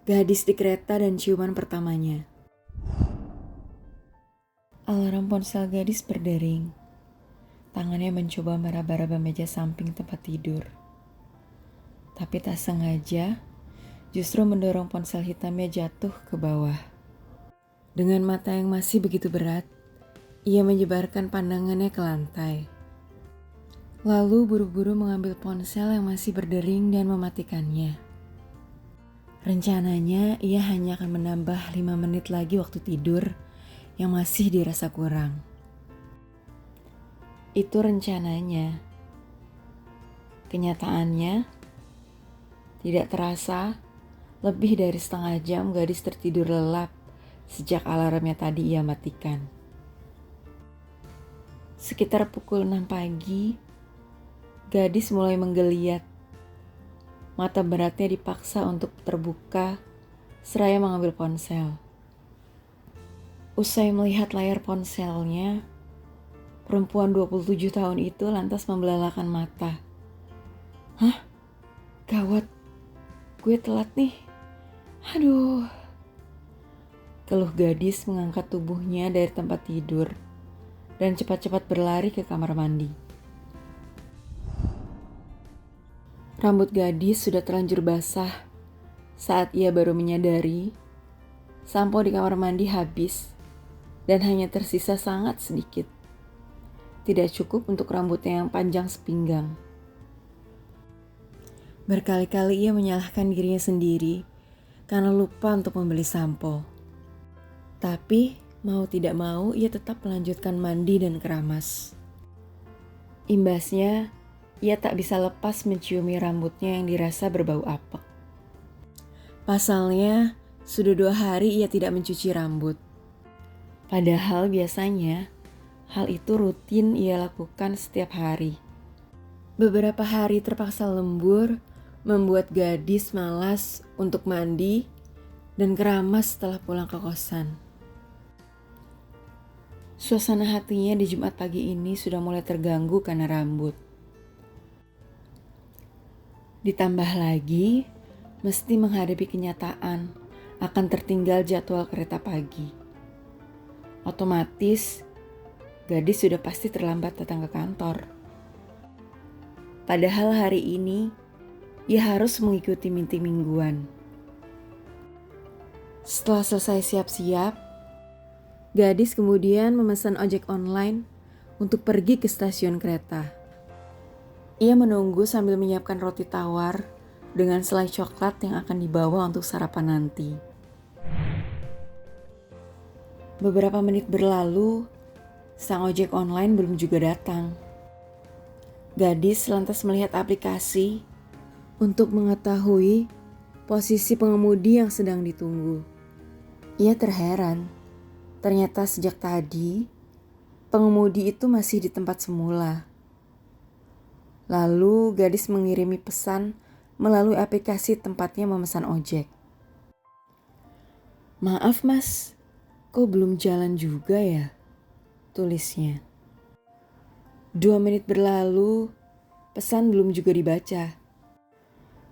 Gadis di kereta dan ciuman pertamanya. Alarm ponsel gadis berdering. Tangannya mencoba meraba-raba meja samping tempat tidur. Tapi tak sengaja, justru mendorong ponsel hitamnya jatuh ke bawah. Dengan mata yang masih begitu berat, ia menyebarkan pandangannya ke lantai. Lalu buru-buru mengambil ponsel yang masih berdering dan mematikannya. Rencananya ia hanya akan menambah 5 menit lagi waktu tidur yang masih dirasa kurang. Itu rencananya. Kenyataannya, tidak terasa, lebih dari setengah jam gadis tertidur lelap sejak alarmnya tadi ia matikan. Sekitar pukul 6 pagi, gadis mulai menggeliat. Mata beratnya dipaksa untuk terbuka seraya mengambil ponsel. Usai melihat layar ponselnya, perempuan 27 tahun itu lantas membelalakan mata. Hah? Gawat, gue telat nih. Aduh. Keluh gadis mengangkat tubuhnya dari tempat tidur dan cepat-cepat berlari ke kamar mandi. Rambut gadis sudah terlanjur basah saat ia baru menyadari sampo di kamar mandi habis dan hanya tersisa sangat sedikit. Tidak cukup untuk rambutnya yang panjang sepinggang. Berkali-kali ia menyalahkan dirinya sendiri karena lupa untuk membeli sampo. Tapi mau tidak mau ia tetap melanjutkan mandi dan keramas. Imbasnya, ia tak bisa lepas menciumi rambutnya yang dirasa berbau apek. Pasalnya, sudah 2 hari ia tidak mencuci rambut. Padahal biasanya, hal itu rutin ia lakukan setiap hari. Beberapa hari terpaksa lembur, membuat gadis malas untuk mandi dan keramas setelah pulang ke kosan. Suasana hatinya di Jumat pagi ini sudah mulai terganggu karena rambut. Ditambah lagi, mesti menghadapi kenyataan akan tertinggal jadwal kereta pagi. Otomatis, gadis sudah pasti terlambat datang ke kantor. Padahal hari ini, ia harus mengikuti meeting mingguan. Setelah selesai siap-siap, gadis kemudian memesan ojek online untuk pergi ke stasiun kereta. Ia menunggu sambil menyiapkan roti tawar dengan selai coklat yang akan dibawa untuk sarapan nanti. Beberapa menit berlalu, sang ojek online belum juga datang. Gadis lantas melihat aplikasi untuk mengetahui posisi pengemudi yang sedang ditunggu. Ia terheran, ternyata sejak tadi pengemudi itu masih di tempat semula. Lalu gadis mengirimi pesan melalui aplikasi tempatnya memesan ojek. Maaf mas, kok belum jalan juga ya? Tulisnya. 2 menit berlalu, pesan belum juga dibaca.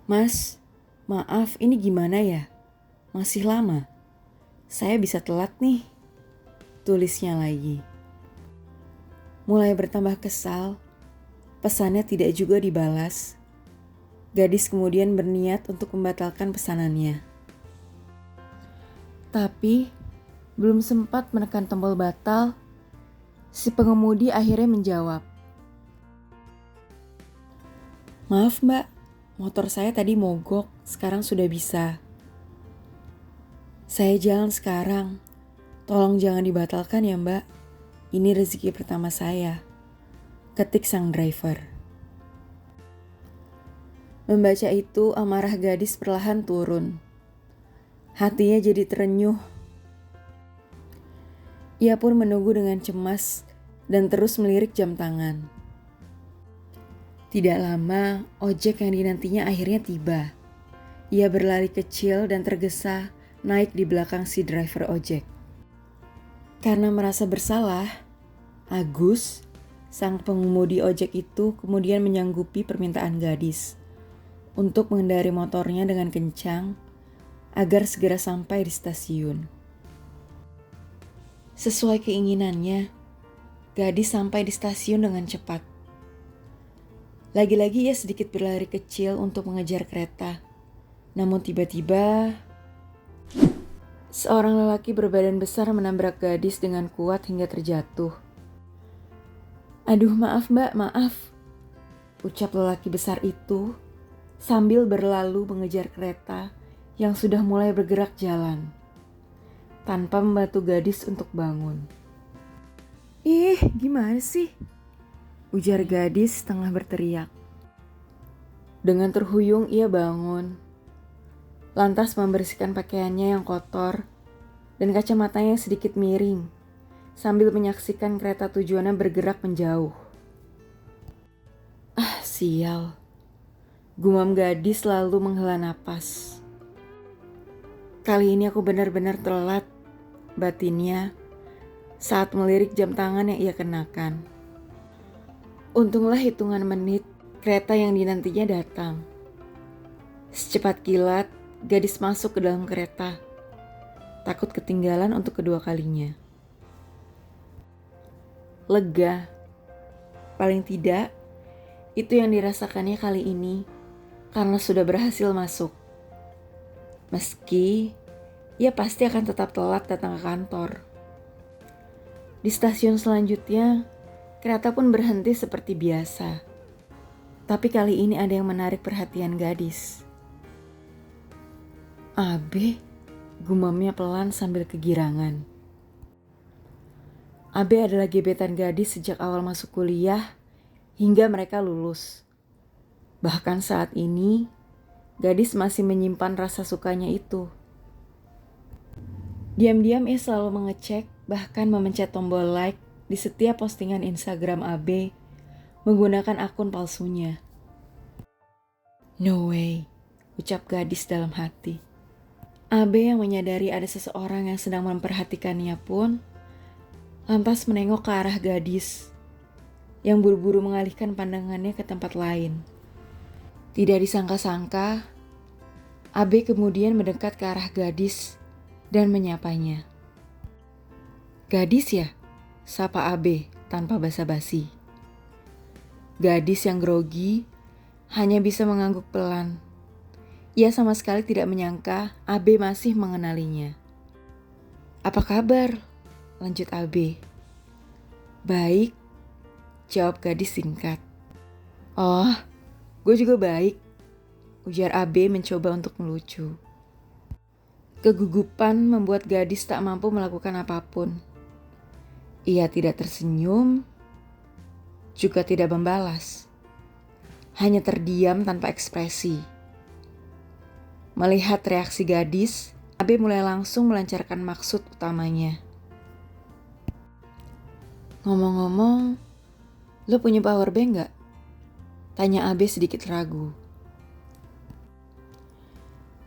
Mas, maaf ini gimana ya? Masih lama? Saya bisa telat nih. Tulisnya lagi. Mulai bertambah kesal. Pesannya tidak juga dibalas. Gadis kemudian berniat untuk membatalkan pesanannya. Tapi, belum sempat menekan tombol batal, si pengemudi akhirnya menjawab. Maaf mbak, motor saya tadi mogok, sekarang sudah bisa. Saya jalan sekarang, tolong jangan dibatalkan ya mbak, ini rezeki pertama saya. Ketik sang driver. Membaca itu, amarah gadis perlahan turun. Hatinya jadi terenyuh. Ia pun menunggu dengan cemas dan terus melirik jam tangan. Tidak lama, ojek yang dinantinya akhirnya tiba. Ia berlari kecil dan tergesa naik di belakang si driver ojek. Karena merasa bersalah, Agus, sang pengemudi ojek itu kemudian menyanggupi permintaan gadis untuk mengendari motornya dengan kencang agar segera sampai di stasiun. Sesuai keinginannya, gadis sampai di stasiun dengan cepat. Lagi-lagi ia sedikit berlari kecil untuk mengejar kereta. Namun tiba-tiba, seorang lelaki berbadan besar menabrak gadis dengan kuat hingga terjatuh. "Aduh, maaf mbak, maaf," ucap lelaki besar itu sambil berlalu mengejar kereta yang sudah mulai bergerak jalan, tanpa membantu gadis untuk bangun. "Ih, gimana sih?" ujar gadis tengah berteriak. Dengan terhuyung ia bangun, lantas membersihkan pakaiannya yang kotor dan kacamatanya yang sedikit miring, sambil menyaksikan kereta tujuannya bergerak menjauh. "Ah, sial," gumam gadis lalu menghela napas. "Kali ini aku benar-benar telat," batinnya saat melirik jam tangan yang ia kenakan. Untunglah hitungan menit kereta yang dinantinya datang. Secepat kilat, gadis masuk ke dalam kereta, takut ketinggalan untuk kedua kalinya. Lega, paling tidak itu yang dirasakannya kali ini karena sudah berhasil masuk. Meski ia pasti akan tetap telat datang ke kantor. Di stasiun selanjutnya, kereta pun berhenti seperti biasa. Tapi kali ini ada yang menarik perhatian gadis. "Abe," gumamnya pelan sambil kegirangan. Abe adalah gebetan gadis sejak awal masuk kuliah hingga mereka lulus. Bahkan saat ini, gadis masih menyimpan rasa sukanya itu. Diam-diam ia selalu mengecek, bahkan memencet tombol like di setiap postingan Instagram Abe menggunakan akun palsunya. "No way," ucap gadis dalam hati. Abe yang menyadari ada seseorang yang sedang memperhatikannya pun lantas menengok ke arah gadis yang buru-buru mengalihkan pandangannya ke tempat lain. Tidak disangka-sangka, Abe kemudian mendekat ke arah gadis dan menyapanya. "Gadis ya?" sapa Abe tanpa basa-basi. Gadis yang grogi hanya bisa mengangguk pelan. Ia sama sekali tidak menyangka Abe masih mengenalinya. "Apa kabar?" lanjut Abe. "Baik," jawab gadis singkat. "Oh, gue juga baik," ujar Abe mencoba untuk melucu. Kegugupan membuat gadis tak mampu melakukan apapun. Ia tidak tersenyum, juga tidak membalas. Hanya terdiam tanpa ekspresi. Melihat reaksi gadis, Abe mulai langsung melancarkan maksud utamanya. "Ngomong-ngomong, lo punya power bank gak?" tanya Abe sedikit ragu.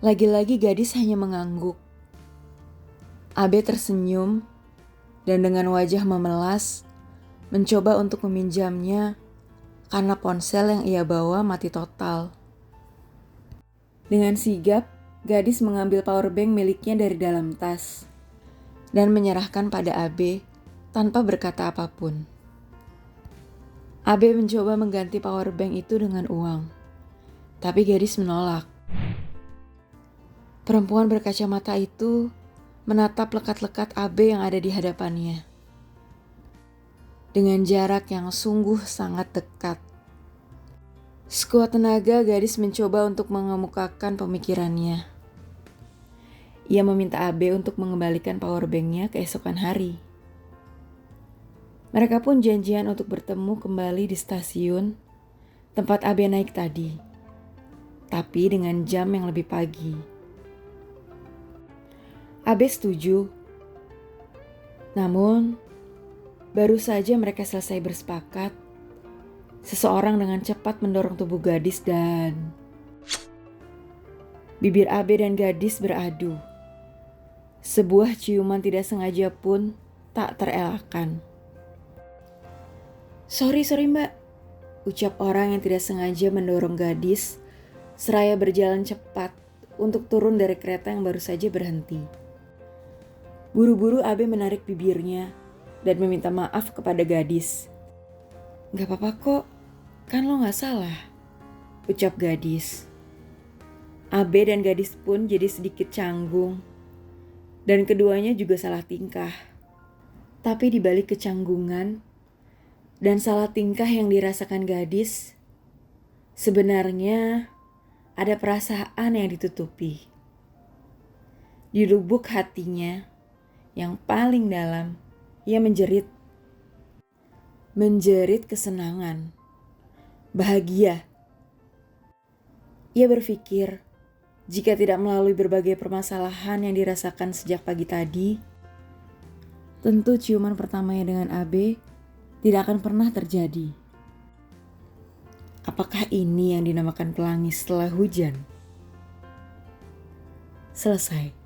Lagi-lagi gadis hanya mengangguk. Abe tersenyum dan dengan wajah memelas mencoba untuk meminjamnya karena ponsel yang ia bawa mati total. Dengan sigap, gadis mengambil powerbank miliknya dari dalam tas dan menyerahkan pada Abe tanpa berkata apapun. Abe mencoba mengganti powerbank itu dengan uang, tapi gadis menolak. Perempuan berkacamata itu menatap lekat-lekat Abe yang ada di hadapannya. Dengan jarak yang sungguh sangat dekat. Sekuat tenaga gadis mencoba untuk mengemukakan pemikirannya. Ia meminta Abe untuk mengembalikan powerbanknya keesokan hari. Mereka pun janjian untuk bertemu kembali di stasiun tempat Abe naik tadi, tapi dengan jam yang lebih pagi. Abe setuju. Namun, baru saja mereka selesai bersepakat, seseorang dengan cepat mendorong tubuh gadis dan bibir Abe dan gadis beradu. Sebuah ciuman tidak sengaja pun tak terelakkan. Sorry mbak, ucap orang yang tidak sengaja mendorong gadis seraya berjalan cepat untuk turun dari kereta yang baru saja berhenti. Buru-buru Abe menarik bibirnya dan meminta maaf kepada gadis. "Gak apa-apa kok, kan lo gak salah," ucap gadis. Abe dan gadis pun jadi sedikit canggung. Dan keduanya juga salah tingkah. Tapi di balik kecanggungan dan salah tingkah yang dirasakan gadis, sebenarnya ada perasaan yang ditutupi. Di lubuk hatinya yang paling dalam, ia menjerit. Menjerit kesenangan, bahagia. Ia berpikir, jika tidak melalui berbagai permasalahan yang dirasakan sejak pagi tadi, tentu ciuman pertamanya dengan Abe tidak akan pernah terjadi. Apakah ini yang dinamakan pelangi setelah hujan? Selesai.